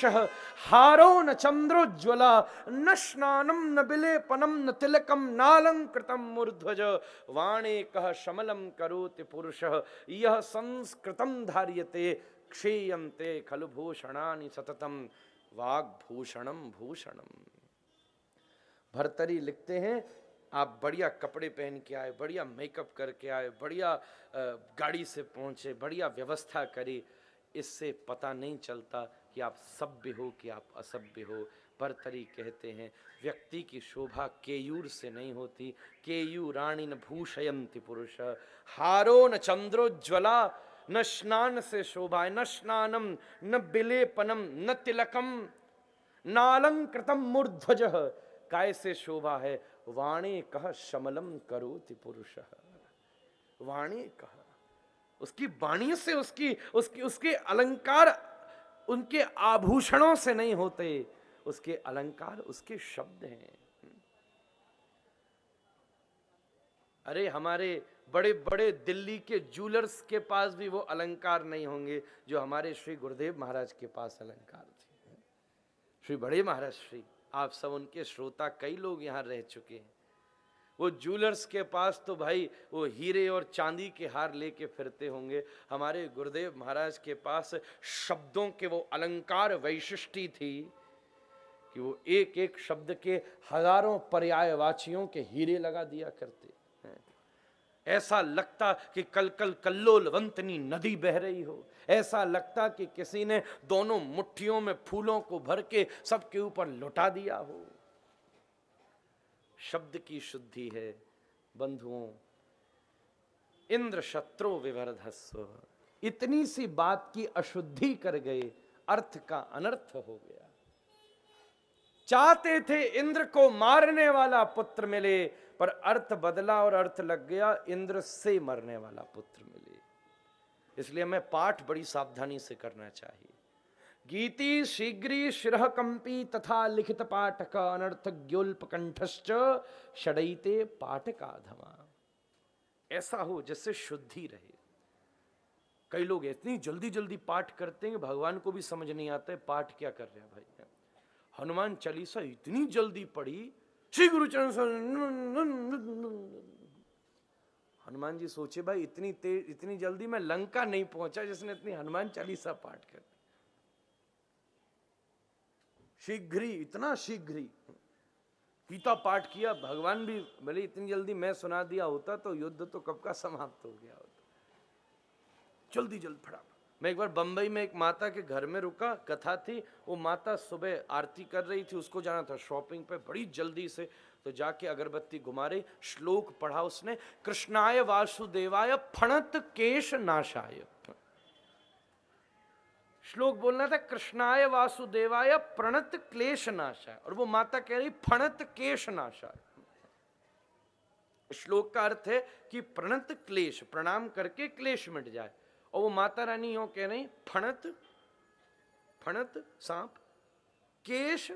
पुरुषः हारो न चंद्रोज्ज्वला न स्नानम न विलेपनम न तिलकम नालंकृतम मूर्ध्वज वाणे कह शमलम करोति पुरुषः यह संस्कृतम धार्यते क्षेयन्ते खलु भूषणानि सततम वाग्भूषणम भूषणम। भर्तरी लिखते हैं, आप बढ़िया कपड़े पहन के आए, बढ़िया मेकअप करके आए, बढ़िया गाड़ी से पहुंचे, बढ़िया व्यवस्था करी, इससे पता नहीं चलता कि आप सभ्य हो कि आप असभ्य हो। भर्तरी कहते हैं व्यक्ति की शोभा केयूर से नहीं होती, केयूराणी न भूषयन्ति पुरुष, हारो न चंद्रोज्ज्वला, न स्नान से शोभा है, न स्नानम न विलेपनम न तिलकम नालंकृतम मूर्ध्वज, काय से शोभा है, वाणी कह शमलम करोति पुरुषः, वाणी कह, उसकी वाणी से उसके अलंकार उनके आभूषणों से नहीं होते, उसके अलंकार उसके शब्द हैं। अरे हमारे बड़े बड़े दिल्ली के ज्वेलर्स के पास भी वो अलंकार नहीं होंगे जो हमारे श्री गुरुदेव महाराज के पास अलंकार थे। श्री बड़े महाराज श्री, आप सब उनके श्रोता, कई लोग यहाँ रह चुके हैं। वो ज्वेलर्स के पास तो भाई वो हीरे और चांदी के हार लेके फिरते होंगे, हमारे गुरुदेव महाराज के पास शब्दों के वो अलंकार वैशिष्टि थी कि वो एक एक शब्द के हजारों पर्यायवाचियों के हीरे लगा दिया करते हैं। ऐसा लगता कि कल कल कल्लोलवंतनी नदी बह रही हो, ऐसा लगता कि किसी ने दोनों मुट्ठियों में फूलों को भर के सबके ऊपर लुटा दिया हो। शब्द की शुद्धि है बंधुओं। इंद्र शत्रु विवर्धस्व, इतनी सी बात की अशुद्धि कर गए, अर्थ का अनर्थ हो गया। चाहते थे इंद्र को मारने वाला पुत्र मिले, पर अर्थ बदला और अर्थ लग गया इंद्र से मरने वाला पुत्र मिले। इसलिए हमें पाठ बड़ी सावधानी से करना चाहिए। गीति शीघ्री शिरः कंपी तथा लिखित पाठक अनर्थ ज्ञोल्प कंठश्च षडयिते पाठकाधमा। ऐसा हो जिससे शुद्धि रहे। कई लोग इतनी जल्दी जल्दी पाठ करते हैं, भगवान को भी समझ नहीं आता है पाठ क्या कर रहे हैं भाई। हनुमान चालीसा इतनी जल्दी पढ़ी, श्री गुरुचरण, हनुमान जी सोचे भाई इतनी तेज इतनी जल्दी मैं लंका नहीं पहुंचा जिसने इतनी हनुमान चालीसा पाठ कर दी। शीघ्री, इतना शीघ्री गीता पाठ किया। भगवान भी भले इतनी जल्दी मैं सुना दिया होता तो युद्ध तो कब का समाप्त हो गया होता। जल्दी जल्दी फटाफट। मैं एक बार बंबई में एक माता के घर में रुका, कथा थी, वो माता सुबह आरती कर रही थी, उसको जाना था शॉपिंग पे, बड़ी जल्दी से तो जाके अगरबत्ती घुमा रही, श्लोक पढ़ा उसने, कृष्णाय वासुदेवाय फणत केश नाशाय। श्लोक बोलना था कृष्णाय वासुदेवाय प्रणत क्लेश नाशाय, और वो माता कह रही फणत केश नाशाय। श्लोक का अर्थ है कि प्रणत क्लेश, प्रणाम करके क्लेश मिट जाए, और वो माता रानी यूं कह रही फणत, फणत सांप, केश,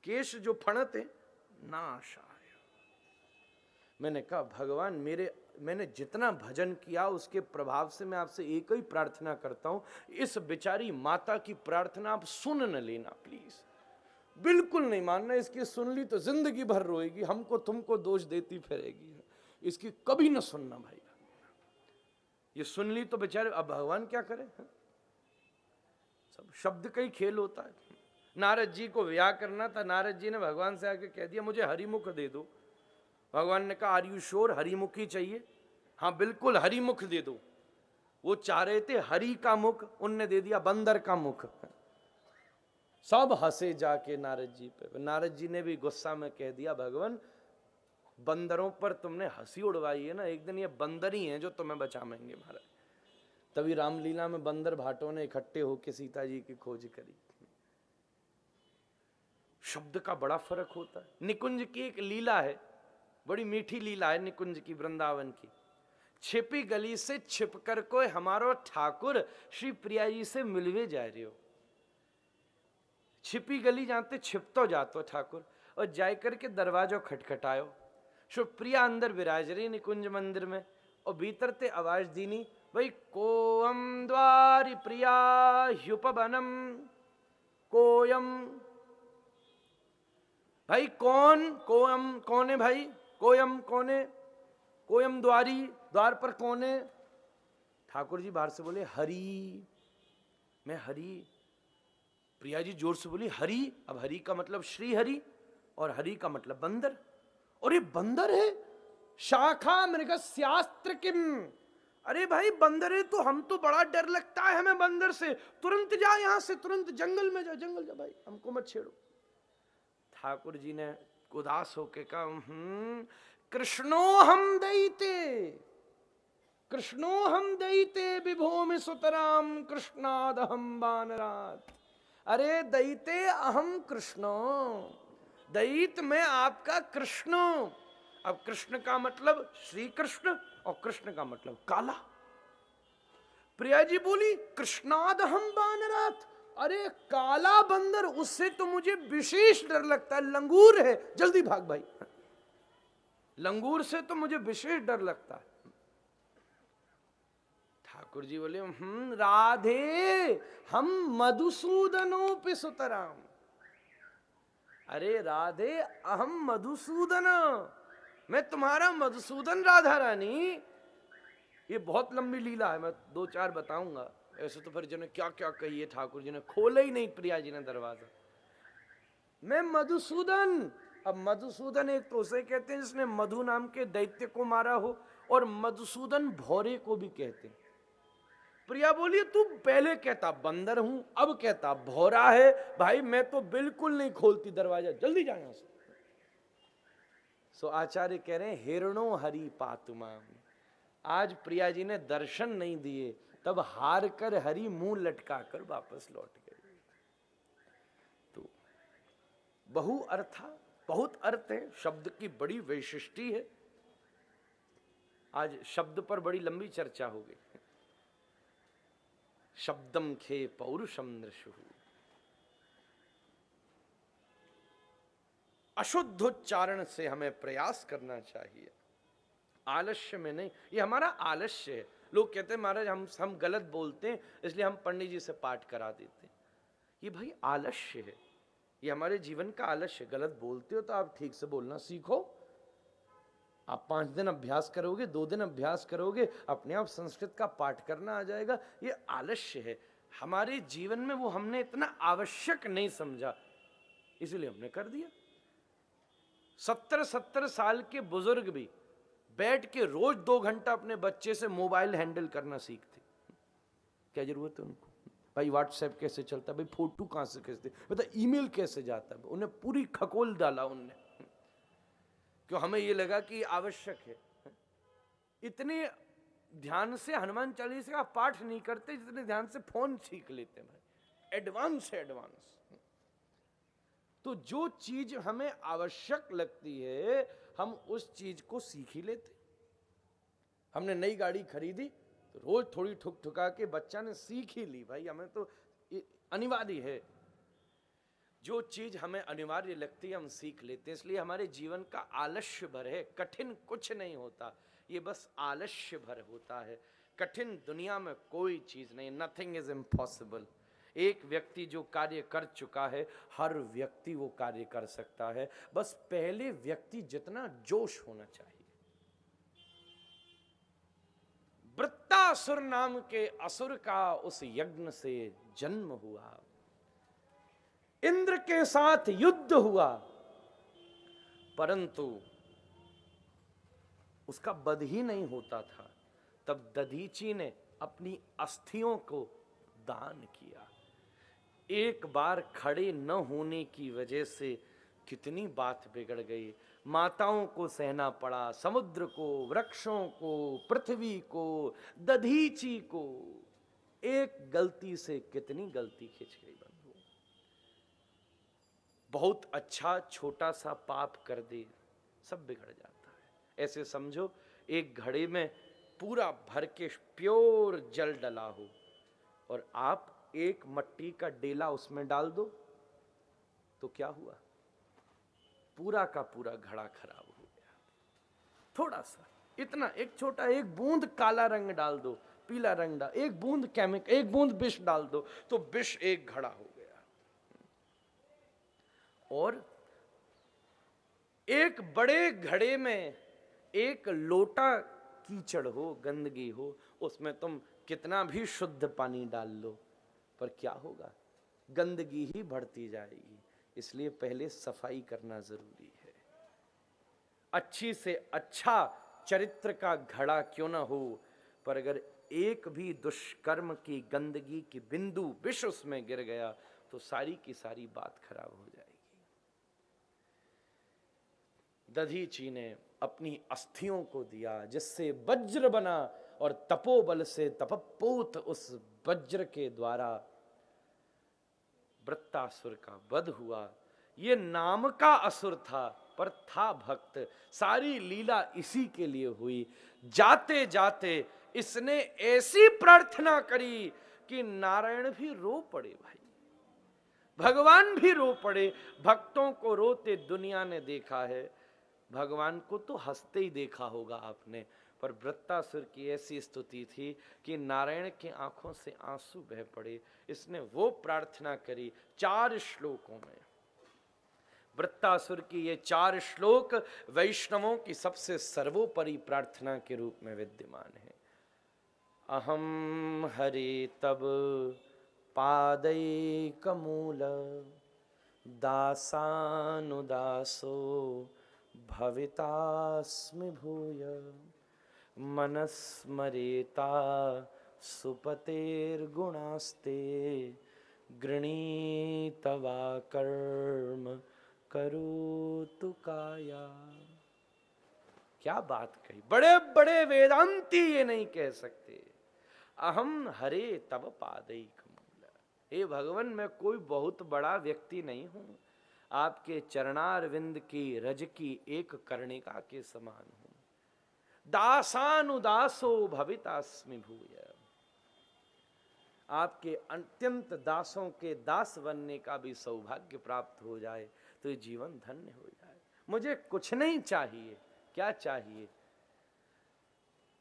केश जो फणत है नाशाय। मैंने कहा भगवान मैंने जितना भजन किया उसके प्रभाव से मैं आपसे एक ही प्रार्थना करता हूं, इस बेचारी माता की प्रार्थना आप सुन न लेना प्लीज, बिल्कुल नहीं मानना। इसकी सुन ली तो जिंदगी भर रोएगी, हमको तुमको दोष देती फिरेगी, इसकी कभी न सुनना भाई। ये सुन ली तो बेचारे, अब भगवान क्या करे, सब शब्द का ही खेल होता है। नारद जी को विवाह करना था, नारद जी ने भगवान से आके कह दिया मुझे हरिमुख दे दो। भगवान ने कहा आर यू श्योर, हरिमुख ही चाहिए? हाँ बिल्कुल हरिमुख दे दो। वो चाह रहे थे हरि का मुख, उनने दे दिया बंदर का मुख। सब हंसे जाके नारद जी पे। नारद जी ने भी गुस्सा में कह दिया भगवान बंदरों पर तुमने हंसी उड़वाई है ना, एक दिन ये बंदर ही हैं जो तुम्हें बचाएंगे महाराज। तभी रामलीला में बंदर भाटों ने इकट्ठे होकर सीता जी की खोज करी। शब्द का बड़ा फर्क होता है। निकुंज की एक लीला है, बड़ी मीठी लीला है निकुंज की, वृंदावन की। छिपी गली से छिपकर को हमारो ठाकुर श्री प्रिया जी से मिलवे जा रहे हो। छिपी गली जानते, छिप तो जातो ठाकुर, और जाय करके दरवाजो खटखटायो। सुप्रिया अंदर विराज रही निकुंज मंदिर में, और भीतर ते आवाज दीनी भाई कोअम द्वारि प्रिया ह्युपवनम कोयम, भाई कौन, कोयम कौन है भाई, कोयम कौन है, कोयम द्वारी, द्वार पर कौन है। ठाकुर जी बाहर से बोले हरि, मैं हरि। प्रिया जी जोर से बोली हरि। अब हरि का मतलब श्री हरि और हरि का मतलब बंदर। और ये बंदर है, शाखा मृगस्यास्त्र किम। अरे भाई बंदर है तो हम तो बड़ा डर लगता है हमें बंदर से, तुरंत जा यहां से, तुरंत जंगल में जा, जंगल जा भाई, हमको मत छेड़ो। ठाकुर जी ने उदास होके कहा कृष्णो हम दैते, कृष्णो हम दैते विभोमि सुतराम कृष्णाद हम वानरात। अरे दैते अहम कृष्णो, दैत में आपका कृष्ण। अब कृष्ण का मतलब श्री कृष्ण और कृष्ण का मतलब काला। प्रिया जी बोली कृष्णाद हम वानरात, अरे काला बंदर, उससे तो मुझे विशेष डर लगता है, लंगूर है, जल्दी भाग भाई, लंगूर से तो मुझे विशेष डर लगता है। ठाकुर जी बोले राधे हम मधुसूदनों सुतराम। अरे राधे अहम मधुसूदन, मैं तुम्हारा मधुसूदन राधा रानी। ये बहुत लंबी लीला है, मैं 2-4 बताऊंगा। ऐसे तो फिर जिन्हें क्या क्या कही है, ठाकुर जी ने खोले ही नहीं प्रिया जी ने दरवाजा। मैं मधुसूदन, अब मधुसूदन एक तो उसे कहते हैं जिसने मधु नाम के दैत्य को मारा हो, और मधुसूदन भौरे को भी कहते हैं। प्रिया बोली तू पहले कहता बंदर हूं, अब कहता भौरा है, भाई मैं तो बिल्कुल नहीं खोलती दरवाजा, जल्दी जाए यहां से। सो आचार्य कह रहे हैं हिरणो हरि पातुमाम। आज प्रिया जी ने दर्शन नहीं दिए, तब हार कर हरि मुंह लटका कर वापस लौट गए। तो बहु अर्था, बहुत अर्थ है, शब्द की बड़ी वैशिष्टि है। आज शब्द पर बड़ी लंबी चर्चा होगी। शब्दम खे पौरुषम नृषु, अशुद्ध उच्चारण से हमें प्रयास करना चाहिए, आलस्य में नहीं। ये हमारा आलस्य है। लोग कहते हैं महाराज हम गलत बोलते हैं इसलिए हम पंडित जी से पाठ करा देते हैं। ये भाई आलस्य है, ये हमारे जीवन का आलस्य। गलत बोलते हो तो आप ठीक से बोलना सीखो। आप 5 दिन अभ्यास करोगे, 2 दिन अभ्यास करोगे, अपने आप संस्कृत का पाठ करना आ जाएगा। ये आलस्य है हमारे जीवन में, वो हमने इतना आवश्यक नहीं समझा, इसलिए हमने कर दिया। 70-70 साल के बुजुर्ग भी बैठ के रोज 2 घंटा अपने बच्चे से मोबाइल हैंडल करना सीखते। क्या जरूरत है उनको? भाई व्हाट्सएप कैसे चलता है, भाई फोटो कहां से खींचते, बता ईमेल कैसे जाता है, उन्हें पूरी खकोल डाला उनने। क्यों? हमें ये लगा कि आवश्यक है। इतने ध्यान से हनुमान चालीसा का पाठ नहीं करते जितने ध्यान से फोन सीख लेते हैं भाई, एडवांस है एडवांस। तो जो चीज हमें आवश्यक लगती है हम उस चीज को सीख ही लेते। हमने नई गाड़ी खरीदी तो रोज थोड़ी ठुक ठुका के बच्चा ने सीख ही ली, भाई हमें तो अनिवार्य है। जो चीज हमें अनिवार्य लगती है हम सीख लेते हैं। इसलिए हमारे जीवन का आलस्य भर है, कठिन कुछ नहीं होता, ये बस आलस्य भर होता है। कठिन दुनिया में कोई चीज नहीं, नथिंग इज इम्पॉसिबल। एक व्यक्ति जो कार्य कर चुका है हर व्यक्ति वो कार्य कर सकता है, बस पहले व्यक्ति जितना जोश होना चाहिए। वृत्तासुर नाम के असुर का उस यज्ञ से जन्म हुआ, इंद्र के साथ युद्ध हुआ, परंतु उसका वध ही नहीं होता था। तब दधीची ने अपनी अस्थियों को दान किया। एक बार खड़े न होने की वजह से कितनी बात बिगड़ गई। माताओं को सहना पड़ा, समुद्र को, वृक्षों को, पृथ्वी को, दधीची को। एक गलती से कितनी गलती खिंच गई बंधु। बहुत अच्छा छोटा सा पाप कर दे सब बिगड़ जाता है। ऐसे समझो एक घड़े में पूरा भर के प्योर जल डला हो और आप एक मट्टी का डेला उसमें डाल दो तो क्या हुआ? पूरा का पूरा घड़ा खराब हो गया। थोड़ा सा इतना एक छोटा एक बूंद काला रंग डाल दो, पीला रंग डाल, एक बूंद केमिकल, एक बूंद विष डाल दो तो विष एक घड़ा हो गया। और एक बड़े घड़े में एक लोटा कीचड़ हो, गंदगी हो, उसमें तुम कितना भी शुद्ध पानी डाल लो, पर क्या होगा, गंदगी ही बढ़ती जाएगी। इसलिए पहले सफाई करना जरूरी है। अच्छी से अच्छा चरित्र का घड़ा क्यों ना हो, पर अगर एक भी दुष्कर्म की गंदगी की बिंदु विष उसमें गिर गया तो सारी की सारी बात खराब हो जाएगी। दधीची ने अपनी अस्थियों को दिया जिससे वज्र बना, और तपोबल से तपपोत उस वज्र के द्वारा वृत्तासुर का वध हुआ। ये नाम का असुर था पर था भक्त, सारी लीला इसी के लिए हुई। जाते जाते इसने ऐसी प्रार्थना करी कि नारायण भी रो पड़े भाई, भगवान भी रो पड़े। भक्तों को रोते दुनिया ने देखा है, भगवान को तो हंसते ही देखा होगा आपने, पर वृत्तासुर की ऐसी स्तुति थी कि नारायण की आंखों से आंसू बह पड़े। इसने वो प्रार्थना करी 4 श्लोकों में। वृत्तासुर की ये 4 श्लोक वैष्णवों की सबसे सर्वोपरि प्रार्थना के रूप में विद्यमान है। अहम हरे तब पादैकमूल दासानुदासो भवितास्मि भूय मनस्मरेता सुपतेर्गुणास्ते गृणीतवा कर्म करोतु काया। क्या बात कही, बड़े बड़े वेदांती ये नहीं कह सकते। अहम हरे तब पादैकमूल, हे भगवान मैं कोई बहुत बड़ा व्यक्ति नहीं हूं, आपके चरणारविंद की रज की एक कर्णिका के समान हूं। दासानुदासो भवितास्मि भूय, आपके अत्यंत दासों के दास बनने का भी सौभाग्य प्राप्त हो जाए तो ये जीवन धन्य हो जाए। मुझे कुछ नहीं चाहिए, क्या चाहिए?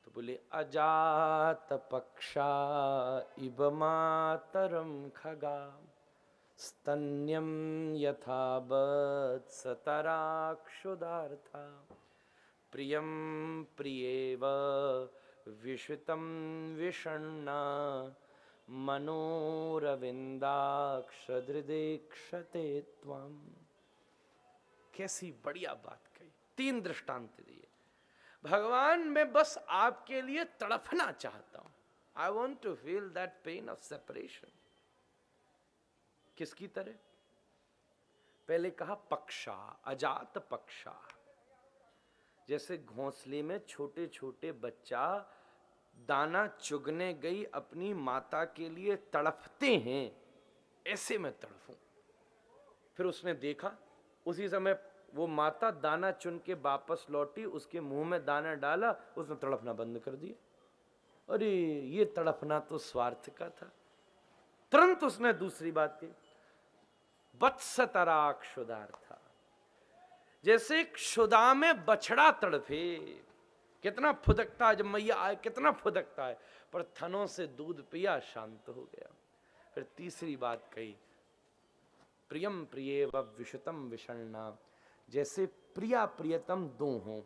तो बोले अजात पक्षा इब मातरम खगा स्तन्यम यथा वत्सतराक्षुदार्था प्रियम प्रियेव विषितम विषण्णा मनोरविंदाक्षदृदेक्षते त्वम्। कैसी बढ़िया बात कही, 3 दृष्टांत दिए। भगवान मैं बस आपके लिए तड़पना चाहता हूं, I want to feel that pain of separation. किसकी तरह? पहले कहा पक्षा, अजात पक्षा, जैसे घोंसले में छोटे छोटे बच्चा दाना चुगने गई अपनी माता के लिए तड़पते हैं, ऐसे मैं तड़पूं। फिर उसने देखा, उसी समय वो माता दाना चुन के वापस लौटी, उसके मुंह में दाना डाला, उसने तड़पना बंद कर दिया। अरे ये तड़पना तो स्वार्थ का था। तुरंत उसने दूसरी बात की, वत्सतरा क्षुदार्था, जैसे क्षुदा में बछड़ा तड़पे, कितना फुदकता है, जब मैया आए कितना फुदकता है, पर थनों से दूध पिया शांत हो गया। फिर तीसरी बात कही, प्रियम प्रियेव विषितम विषण्णा, जैसे प्रिया प्रियतम 2 हो,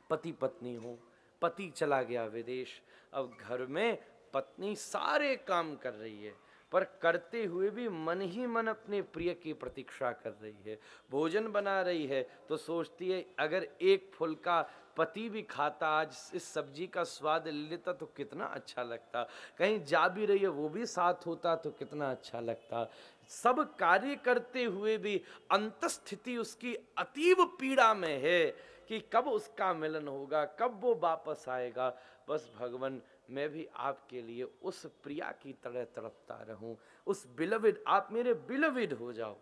पति पत्नी हो, पति चला गया विदेश, अब घर में पत्नी सारे काम कर रही है, पर करते हुए भी मन ही मन अपने प्रिय की प्रतीक्षा कर रही है। भोजन बना रही है तो सोचती है अगर एक फुल्का पति भी खाता, आज इस सब्जी का स्वाद ले लेता तो कितना अच्छा लगता, कहीं जा भी रही है वो भी साथ होता तो कितना अच्छा लगता। सब कार्य करते हुए भी अंतस्थिति उसकी अतीव पीड़ा में है कि कब उसका मिलन होगा, कब वो वापस आएगा। बस भगवान मैं भी आपके लिए उस प्रिया की तरह तड़पता रहूं, उस बिलविड, आप मेरे बिलविड हो जाओ।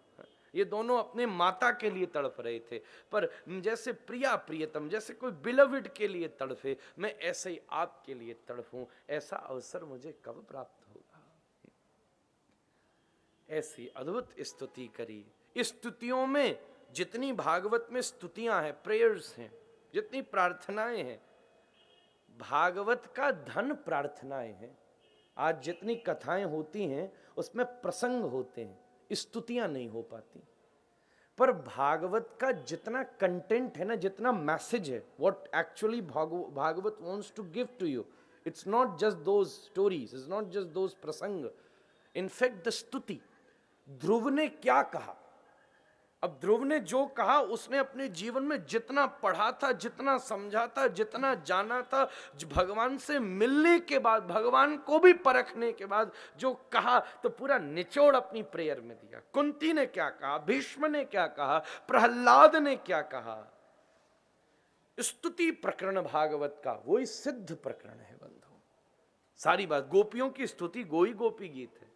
ये दोनों अपने माता के लिए तड़प रहे थे, पर जैसे प्रिया प्रियतम, जैसे कोई बिलविड के लिए तड़पे, मैं ऐसे ही आपके लिए तड़पूं। ऐसा अवसर मुझे कब प्राप्त होगा? ऐसी अद्भुत स्तुति करी। स्तुतियों में जितनी भागवत में स्तुतियां हैं, प्रेयर्स हैं, जितनी प्रार्थनाएं हैं, भागवत का धन प्रार्थनाएं हैं। आज जितनी कथाएं होती हैं उसमें प्रसंग होते हैं, स्तुतियां नहीं हो पाती। पर भागवत का जितना कंटेंट है ना, जितना मैसेज है, what actually Bhagavat wants to give to you, it's not just those stories, it's not just those प्रसंग, इनफैक्ट द स्तुति। ध्रुव ने क्या कहा? अब ध्रुव ने जो कहा, उसने अपने जीवन में जितना पढ़ा था, जितना समझा था, जितना जाना था, भगवान से मिलने के बाद, भगवान को भी परखने के बाद जो कहा, तो पूरा निचोड़ अपनी प्रेयर में दिया। कुंती ने क्या कहा, भीष्म ने क्या कहा, प्रहलाद ने क्या कहा। स्तुति प्रकरण भागवत का वही सिद्ध प्रकरण है बंधु। सारी बात, गोपियों की स्तुति वही गोपी गीत है,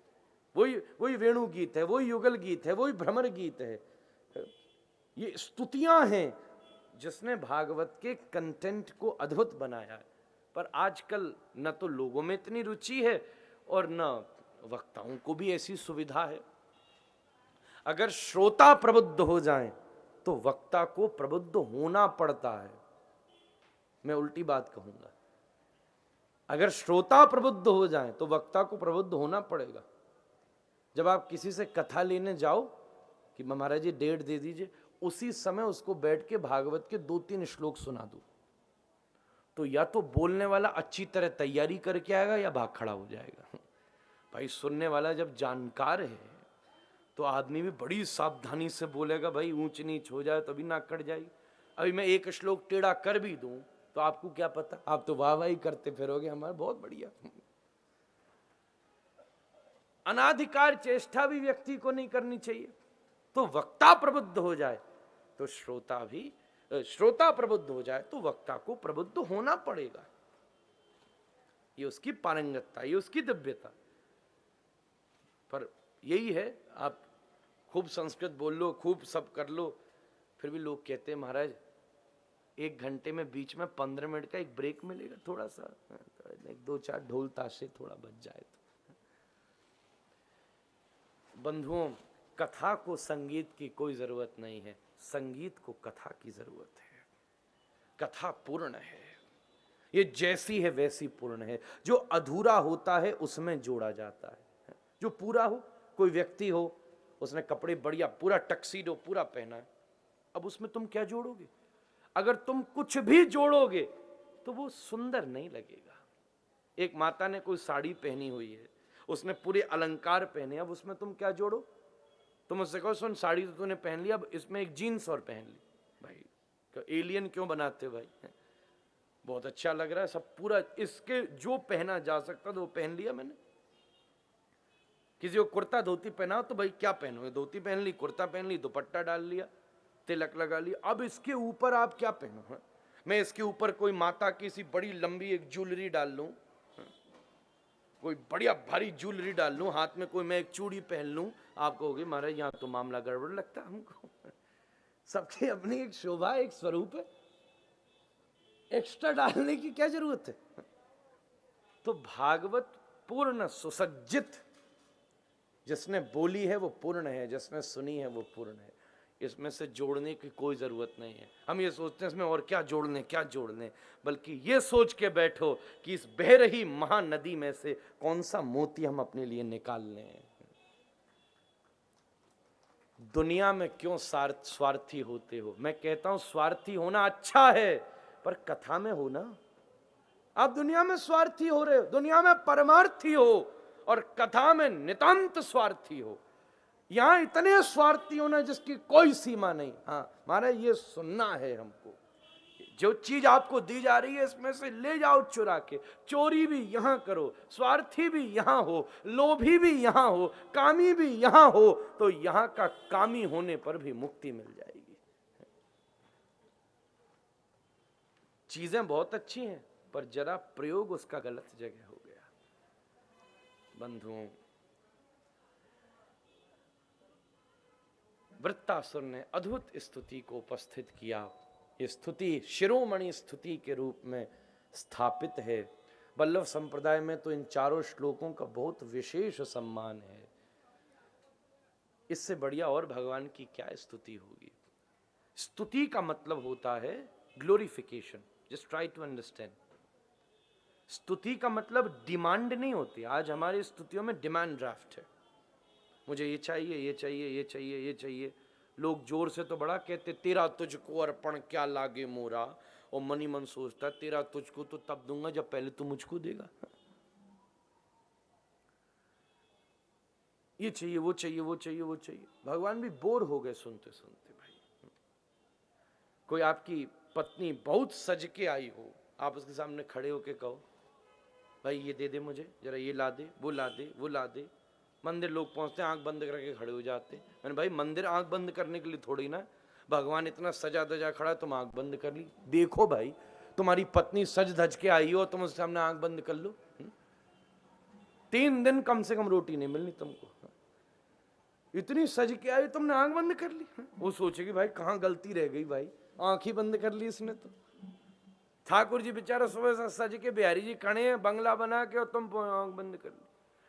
वही वेणु गीत है, वही युगल गीत है, वही भ्रमर गीत है। ये स्तुतियां हैं जिसने भागवत के कंटेंट को अद्भुत बनाया है। पर आजकल न तो लोगों में इतनी रुचि है और न वक्ताओं को भी ऐसी सुविधा है। अगर श्रोता प्रबुद्ध हो जाएं तो वक्ता को प्रबुद्ध होना पड़ता है। मैं उल्टी बात कहूंगा, अगर श्रोता प्रबुद्ध हो जाएं तो वक्ता को प्रबुद्ध होना पड़ेगा। जब आप किसी से कथा लेने जाओ कि महाराज जी डेट दे दीजिए, उसी समय उसको बैठ के भागवत के 2-3 श्लोक सुना दो, तो या तो बोलने वाला अच्छी तरह तैयारी करके आएगा या भाग खड़ा हो जाएगा। भाई सुनने वाला जब जानकार है तो आदमी भी बड़ी सावधानी से बोलेगा, भाई ऊंच नीच हो जाए तभी नाक कट जाएगी। अभी मैं एक श्लोक टेढ़ा कर भी दूं तो आपको क्या पता, आप तो वाह वाही करते फिरोगे, हमारा बहुत बढ़िया। अनाधिकार चेष्टा भी व्यक्ति को नहीं करनी चाहिए। तो वक्ता प्रबुद्ध हो जाए तो श्रोता प्रबुद्ध हो जाए तो वक्ता को प्रबुद्ध होना पड़ेगा। ये उसकी पारंगतता, ये उसकी दिव्यता। पर यही है, आप खूब संस्कृत बोल लो, खूब सब कर लो, फिर भी लोग कहते हैं महाराज 1 घंटे में बीच में 15 मिनट का एक ब्रेक मिलेगा, थोड़ा सा 1-2-4 ढोल ताशे थोड़ा बच जाए तो। बंधुओं, कथा को संगीत की कोई जरूरत नहीं है, संगीत को कथा की जरूरत है। कथा पूर्ण है, ये जैसी है वैसी पूर्ण है। जो अधूरा होता है उसमें जोड़ा जाता है, जो पूरा हो। कोई व्यक्ति हो, उसने कपड़े बढ़िया पूरा टक्सीडो पूरा पहना है, अब उसमें तुम क्या जोड़ोगे? अगर तुम कुछ भी जोड़ोगे तो वो सुंदर नहीं लगेगा। एक माता ने कोई साड़ी पहनी हुई है, उसने पूरे अलंकार पहने, अब उसमें तुम क्या जोड़ो? तुम उससे कहो सुन साड़ी तो तूने पहन ली, अब इसमें एक जीन्स और पहन ली। भाई तो एलियन क्यों बनाते हो भाई? बहुत अच्छा लग रहा है सब, पूरा इसके जो पहना जा सकता था वो पहन लिया मैंने। किसी को कुर्ता धोती पहना तो भाई क्या पहनोगे? धोती पहन ली, कुर्ता पहन ली, दुपट्टा डाल लिया, तिलक लगा लिया, अब इसके ऊपर आप क्या पहनो? है मैं इसके ऊपर कोई माता की सी बड़ी लंबी एक ज्वेलरी डाल लूं, कोई बढ़िया भारी ज्वेलरी डाल लूं, हाथ में कोई मैं एक चूड़ी पहन लूं, आप कहोगे महाराज यहाँ तो मामला गड़बड़ लगता है हमको। सबकी अपनी एक शोभा, एक स्वरूप है, एक्स्ट्रा डालने की क्या जरूरत है? तो भागवत पूर्ण सुसज्जित, जिसने बोली है वो पूर्ण है, जिसने सुनी है वो पूर्ण है। इसमें से जोड़ने की कोई जरूरत नहीं है। हम ये सोचते हैं इसमें और क्या जोड़ने, क्या जोड़ने, बल्कि ये सोच के बैठो कि इस बह रही महानदी में से कौन सा मोती हम अपने लिए निकाल लें। दुनिया में क्यों स्वार्थी होते हो? मैं कहता हूं स्वार्थी होना अच्छा है, पर कथा में हो ना। आप दुनिया में स्वार्थी हो रहे हो, दुनिया में परमार्थी हो, और कथा में नितांत स्वार्थी हो। यहां इतने स्वार्थी होना जिसकी कोई सीमा नहीं। हाँ महाराज ये सुनना है हमको, जो चीज आपको दी जा रही है इसमें से ले जाओ चुरा के। चोरी भी यहां करो, स्वार्थी भी यहां हो, लोभी भी यहां हो, कामी भी यहां हो, तो यहां का कामी होने पर भी मुक्ति मिल जाएगी। चीजें बहुत अच्छी हैं, पर जरा प्रयोग उसका गलत जगह हो गया। बंधुओं, वृत्तासुर ने अद्भुत स्तुति को उपस्थित किया। ये स्तुति शिरोमणि स्तुति के रूप में स्थापित है। वल्लभ संप्रदाय में तो इन चारों श्लोकों का बहुत विशेष सम्मान है। इससे बढ़िया और भगवान की क्या स्तुति होगी? स्तुति का मतलब होता है glorification. Just try to understand. स्तुति का मतलब डिमांड नहीं होती। आज हमारी स्तुतियों में डिमांड ड्राफ्ट है, मुझे ये चाहिए, ये चाहिए, ये चाहिए, ये चाहिए। लोग जोर से तो बड़ा कहते, तेरा तुझको अर्पण क्या लागे मोरा, और मन ही मन सोचता तेरा तुझको तो तब दूंगा जब पहले तू मुझको देगा। ये चाहिए, वो चाहिए, वो चाहिए, वो चाहिए। भगवान भी बोर हो गए सुनते सुनते भाई। कोई आपकी पत्नी बहुत सज के आई हो, आप उसके सामने खड़े होके कहो भाई ये दे दे मुझे जरा, ये ला दे, वो ला दे, वो ला दे। मंदिर लोग पहुंचते आंख बंद करके खड़े हो जाते। मैंने भाई मंदिर आंख बंद करने के लिए थोड़ी ना, भगवान इतना सजा धजा खड़ा, तुम आंख बंद कर ली। देखो भाई तुम्हारी पत्नी सज धज के आई हो, तुम उसके सामने आंख बंद कर लो। 3 दिन कम से कम रोटी नहीं मिलनी तुमको। इतनी सज के आई, तुमने आंख बंद कर ली। वो सोचेगी भाई कहाँ गलती रह गई भाई, आंख ही बंद कर ली इसने तो। ठाकुर जी बेचारा सुबह से सज के, बिहारी जी खड़े बंगला बना के, और तुम आंख बंद कर ली।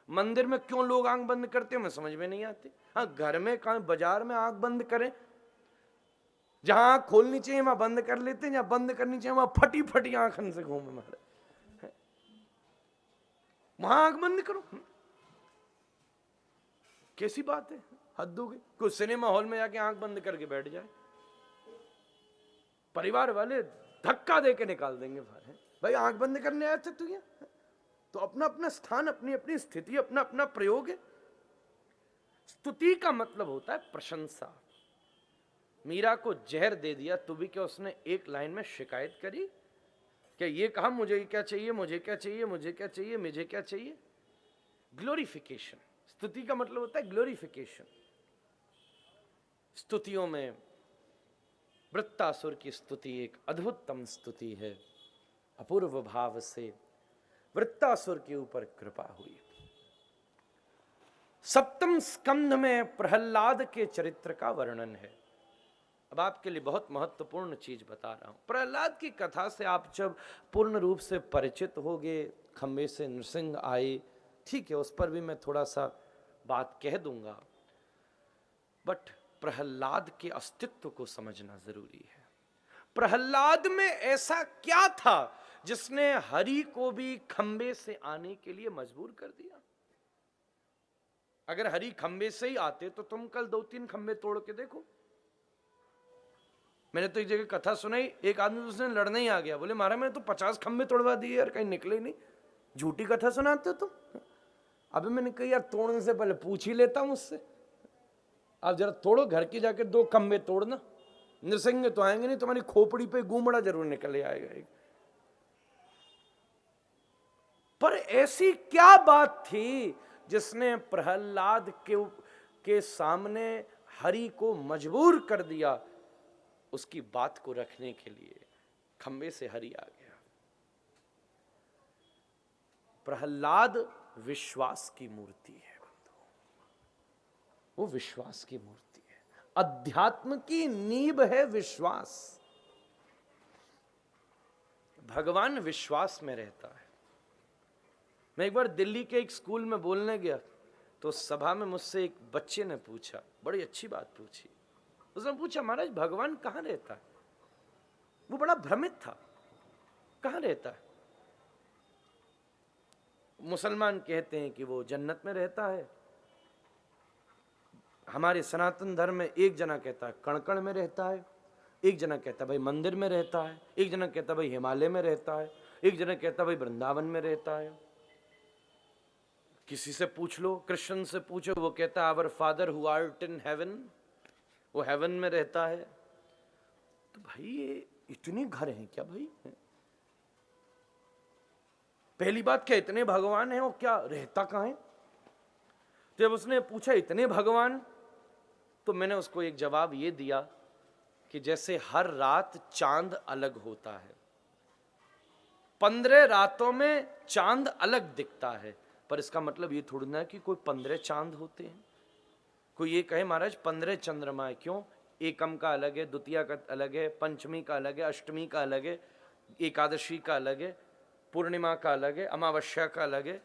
मंदिर में क्यों लोग आंख बंद करते हैं मैं समझ में नहीं आती। हाँ घर में कहा, बाजार में आंख बंद करें, जहां आंख खोलनी चाहिए वहां बंद कर लेते हैं, जहां बंद करनी चाहिए वहां फटी फटी आंखन से घूमे मारे। वहां आंख बंद करो, कैसी बात है, हद हो गई। कोई सिनेमा हॉल में जाके आंख बंद करके बैठ जाए, परिवार वाले धक्का दे के निकाल देंगे बाहर। भाई आंख बंद करने आए थे तू यहाँ, तो अपना अपना स्थान, अपनी अपनी स्थिति, अपना अपना प्रयोग है। स्तुति का मतलब होता है प्रशंसा। मीरा को जहर दे दिया तो भी क्या उसने एक लाइन में शिकायत करी? क्या ये कहा मुझे क्या चाहिए, मुझे क्या चाहिए, मुझे क्या चाहिए, मुझे क्या चाहिए? ग्लोरिफिकेशन। स्तुति का मतलब होता है ग्लोरिफिकेशन। स्तुतियों में वृत्तासुर की स्तुति एक अद्भुततम स्तुति है। अपूर्व भाव से वृत्तासुर के ऊपर कृपा हुई। 7वें स्कंध में प्रहलाद के चरित्र का वर्णन है। अब आपके लिए बहुत महत्वपूर्ण चीज बता रहा हूं। प्रहलाद की कथा से आप जब पूर्ण रूप से परिचित होगे, खंबे से नृसिंह आए, ठीक है, उस पर भी मैं थोड़ा सा बात कह दूंगा, बट प्रहलाद के अस्तित्व को समझना जरूरी है। प्रहलाद में ऐसा क्या था जिसने हरि को भी खंबे से आने के लिए मजबूर कर दिया? अगर हरि खंबे से ही आते तो तुम कल 2-3 खंबे तोड़ के देखो। मैंने तो एक जगह कथा सुनाई, एक आदमी उसने लड़ने ही आ गया, बोले महाराज मैंने तो 50 खंबे तोड़वा दिए यार, कहीं निकले नहीं। झूठी कथा सुनाते हो तुम। अभी मैंने कहा यार तोड़ने से पहले पूछ ही लेता हूं उससे, आप जरा तोड़ो, घर के जाके 2 खंबे तोड़ना, नृसिंह तो आएंगे नहीं, तुम्हारी खोपड़ी पे गुमड़ा जरूर निकल आएगा। पर ऐसी क्या बात थी जिसने प्रहलाद के सामने हरि को मजबूर कर दिया उसकी बात को रखने के लिए? खंबे से हरि आ गया। प्रहलाद विश्वास की मूर्ति है बंधु, वो विश्वास की मूर्ति है। अध्यात्म की नींव है विश्वास। भगवान विश्वास में रहता है। मैं एक बार दिल्ली के एक स्कूल में बोलने गया तो सभा में मुझसे एक बच्चे ने पूछा, बड़ी अच्छी बात पूछी। उसने पूछा महाराज भगवान कहाँ रहता है? वो बड़ा भ्रमित था, कहाँ रहता है? मुसलमान कहते हैं कि वो जन्नत में रहता है, हमारे सनातन धर्म में एक जना कहता है कण कण में रहता है, एक जना कहता है भाई मंदिर में रहता है, एक जना कहता है भाई हिमालय में रहता है, एक जना कहता है भाई वृंदावन में रहता है। किसी से पूछ लो, कृष्ण से पूछो, वो कहता है our father who art in heaven, वो हेवन में रहता है। तो भाई ये इतने घर हैं क्या भाई? पहली बात क्या इतने भगवान हैं, वो क्या रहता कहाँ है? तो जब उसने पूछा इतने भगवान, तो मैंने उसको एक जवाब ये दिया कि जैसे हर रात चांद अलग होता है, 15 रातों में चांद अलग दिखता है, पर इसका मतलब ये थोड़ी ना कि कोई 15 चांद होते हैं। कोई ये कहे महाराज 15 चंद्रमा है, क्यों? एकम का अलग है, द्वितीया का अलग है, पंचमी का अलग है, अष्टमी का अलग है, एकादशी का अलग है, पूर्णिमा का अलग है, अमावस्या का अलग है।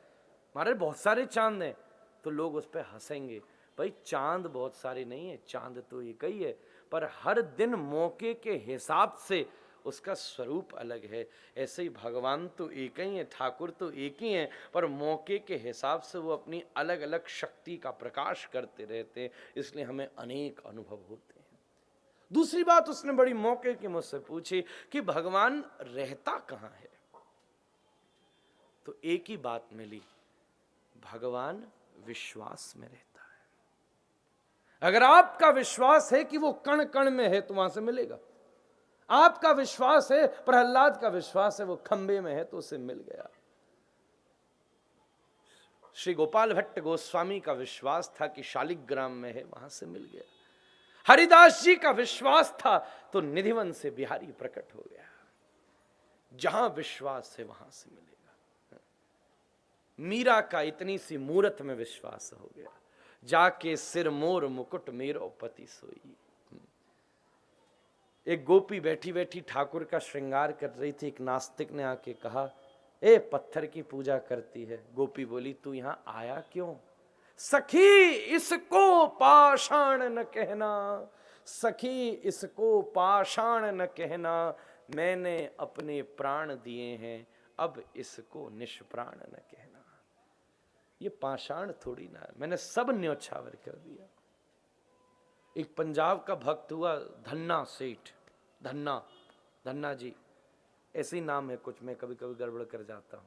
महाराज बहुत सारे चांद हैं। तो लोग उस पर हंसेंगे, भाई चांद बहुत सारे नहीं है, चांद तो एक ही है, पर हर दिन मौके के हिसाब से उसका स्वरूप अलग है। ऐसे ही भगवान तो एक ही है, ठाकुर तो एक ही है, पर मौके के हिसाब से वो अपनी अलग अलग शक्ति का प्रकाश करते रहते हैं, इसलिए हमें अनेक अनुभव होते हैं। दूसरी बात उसने बड़ी मौके की मुझसे पूछी कि भगवान रहता कहां है। तो एक ही बात मिली, भगवान विश्वास में रहता है। अगर आपका विश्वास है कि वो कण कण में है तो वहां से मिलेगा। आपका विश्वास है, प्रहलाद का विश्वास है वो खंबे में है तो उसे मिल गया। श्री गोपाल भट्ट गोस्वामी का विश्वास था कि शालिग्राम में है, वहां से मिल गया। हरिदास जी का विश्वास था तो निधिवन से बिहारी प्रकट हो गया। जहां विश्वास है वहां से मिलेगा। मीरा का इतनी सी मूरत में विश्वास हो गया, जाके सिर मोर मुकुट मेरो पति सोई। एक गोपी बैठी बैठी ठाकुर का श्रृंगार कर रही थी। एक नास्तिक ने आके कहा, ए पत्थर की पूजा करती है। गोपी बोली, तू यहां आया क्यों? सखी इसको पाषाण न कहना, सखी इसको पाषाण न कहना, मैंने अपने प्राण दिए हैं, अब इसको निष्प्राण न कहना। ये पाषाण थोड़ी ना है, मैंने सब न्योछावर कर दिया। एक पंजाब का भक्त हुआ धन्ना सेठ, धन्ना जी ऐसे ही नाम है कुछ, मैं कभी कभी गड़बड़ कर जाता हूं।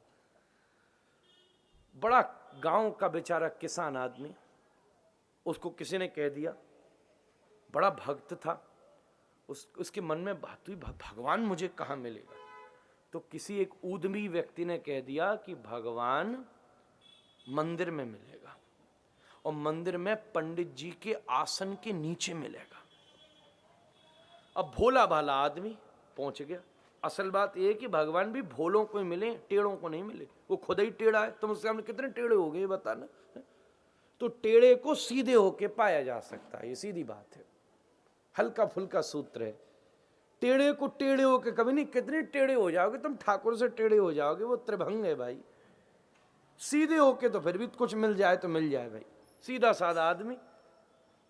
बड़ा गांव का बेचारा किसान आदमी, उसको किसी ने कह दिया, बड़ा भक्त था, उसके मन में बात हुई, भगवान मुझे कहां मिलेगा। तो किसी एक ऊदमी व्यक्ति ने कह दिया कि भगवान मंदिर में मिलेगा, और मंदिर में पंडित जी के आसन के नीचे मिलेगा। अब भोला भाला आदमी पहुंच गया। असल बात यह है कि भगवान भी भोलों को ही मिले, टेढ़ों को नहीं मिले। वो खुद ही टेढ़ा है, तुम उसके सामने कितने टेढ़े हो गए बताना। तो टेढ़े को सीधे होके पाया जा सकता है, ये सीधी बात है, हल्का फुल्का सूत्र है। टेढ़े को टेढ़े होके कभी नहीं, कितने टेढ़े हो जाओगे तुम, ठाकुर से टेढ़े हो जाओगे, वो त्रिभंग है भाई। सीधे होके तो फिर भी कुछ मिल जाए तो मिल जाए भाई। सीधा साधा आदमी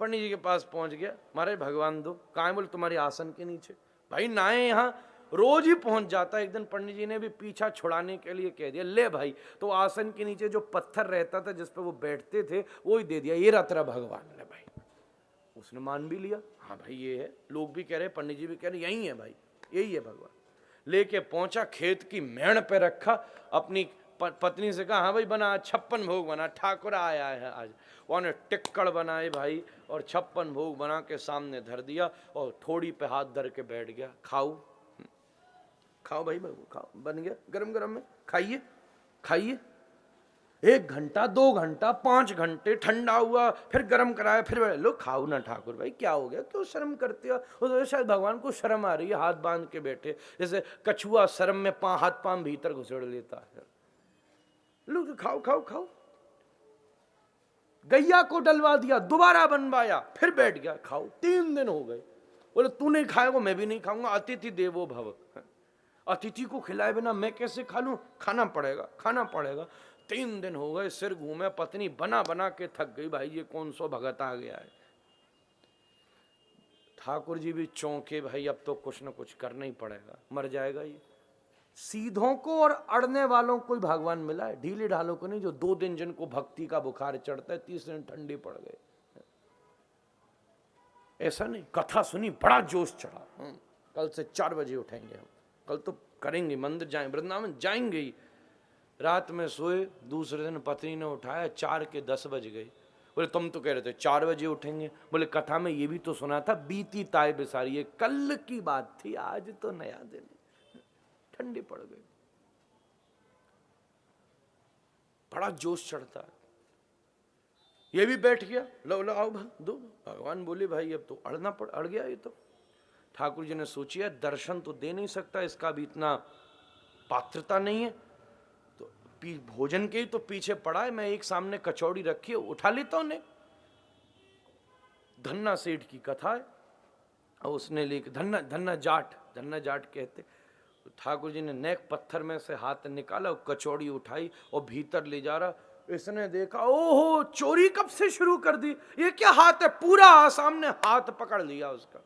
पंडित जी के पास पहुंच गया, महाराज भगवान दो। कहाँ? बोले तुम्हारे आसन के नीचे। भाई नाए यहाँ रोज ही पहुंच जाता। एक दिन पंडित जी ने भी पीछा छुड़ाने के लिए कह दिया, ले भाई, तो आसन के नीचे जो पत्थर रहता था जिस पे वो बैठते थे वो ही दे दिया, ये रहा तेरा भगवान। ले भाई, उसने मान भी लिया, हाँ भाई ये है। लोग भी कह रहे, पंडित जी भी कह रहे, यही है भाई, यही है भगवान। लेके पहुंचा, खेत की मेड़ पे रखा, अपनी पत्नी से कहा, हाँ भाई बना, 56 भोग बना, ठाकुर आया है आज। उन्होंने टिक्कड़ बनाए भाई, और 56 भोग बना के सामने धर दिया, और थोड़ी पे हाथ धर के बैठ गया, खाओ खाओ भाई, खाओ, बन गया गरम गरम में, खाइए खाइए। 1 घंटा 2 घंटा 5 घंटे ठंडा हुआ, फिर गरम कराया, फिर लो खाओ ना ठाकुर भाई, क्या हो गया, क्यों शर्म करते हो? तो शायद भगवान को शर्म आ रही है, हाथ बांध के बैठे, जैसे कछुआ शर्म में हाथ पांव भीतर घुसेड़ लेता है। लो खाओ खाओ खाओ। गैया को डलवा दिया, दोबारा बनवाया, फिर बैठ गया, खाओ। 3 दिन हो गए। बोले तू नहीं खाएगा, मैं भी नहीं खाऊंगा, अतिथि देवो भव। अतिथि को खिलाए बिना मैं कैसे खा लूं? खाना पड़ेगा, खाना पड़ेगा। 3 दिन हो गए, सिर घूमे, पत्नी बना बना के थक गई, भाई ये कौन सो भगत आ गया है। ठाकुर जी भी चौंके, भाई अब तो कुछ ना कुछ करना ही पड़ेगा, मर जाएगा ये। सीधों को और अड़ने वालों को ही भगवान मिला है, ढीले ढालों को नहीं, जो 2 दिन जिनको भक्ति का बुखार चढ़ता है, 30 दिन ठंडे पड़ गए। ऐसा नहीं, कथा सुनी, बड़ा जोश चढ़ा। कल से 4 बजे उठेंगे हम, कल तो करेंगे, मंदिर जाएंगे, वृंदावन जाएंगे ही। रात में सोए, दूसरे दिन पत्नी ने उठाया, 4 के 10 बज गए। बोले तुम तो कह रहे थे 4 बजे उठेंगे। बोले कथा में ये भी तो सुना था, बीती ताय बिसारी, कल की बात थी, आज तो नया दिन, ठंडे पड़ गए। बड़ा जोश चढ़ता है। ये भी बैठ गया, लो लो आओ दो। भगवान बोले भाई अब तो अड़ गया ये तो। ठाकुर जी ने सोचिया दर्शन तो दे नहीं सकता, इसका भी इतना पात्रता नहीं है, तो भोजन के ही तो पीछे पड़ा है, मैं एक सामने कचौड़ी रखी है, उठा लेता हूं। धन्ना सेठ की कथा है, और उसने लेके धन्ना जाट कहते। तो ठाकुर जी ने नेक पत्थर में से हाथ निकाला, कचौड़ी उठाई और भीतर ले जा रहा। इसने देखा, ओहो चोरी कब से शुरू कर दी, ये क्या हाथ है, पूरा सामने हाथ पकड़ लिया उसका।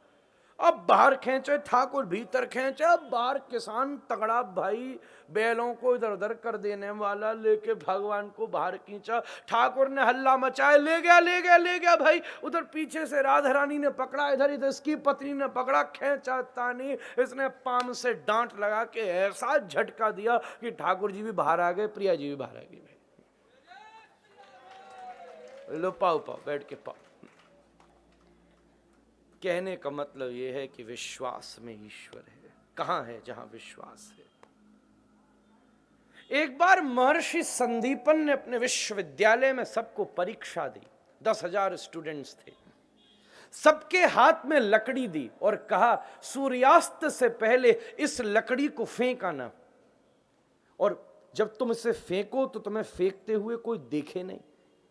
अब बाहर खींचे, ठाकुर भीतर खींचे। अब बाहर किसान तगड़ा भाई बैलों को इधर उधर कर देने वाला लेके भगवान को बाहर खींचा। ठाकुर ने हल्ला मचाया, ले गया ले गया ले गया भाई। उधर पीछे से राधा रानी ने पकड़ा, इधर इधर इसकी पत्नी ने पकड़ा, खींचा तानी। इसने पाम से डांट लगा के ऐसा झटका दिया कि ठाकुर जी भी बाहर आ गए, प्रिया जी भी बाहर आ गई। लो पाओ पाओ, बैठ के पाओ। कहने का मतलब यह है कि विश्वास में ईश्वर है। कहां है जहां विश्वास है। एक बार महर्षि संदीपन ने अपने विश्वविद्यालय में सबको परीक्षा दी। 10,000 स्टूडेंट्स थे। सबके हाथ में लकड़ी दी और कहा सूर्यास्त से पहले इस लकड़ी को फेंकाना, और जब तुम इसे फेंको तो तुम्हें फेंकते हुए कोई देखे नहीं,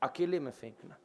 अकेले में फेंकना।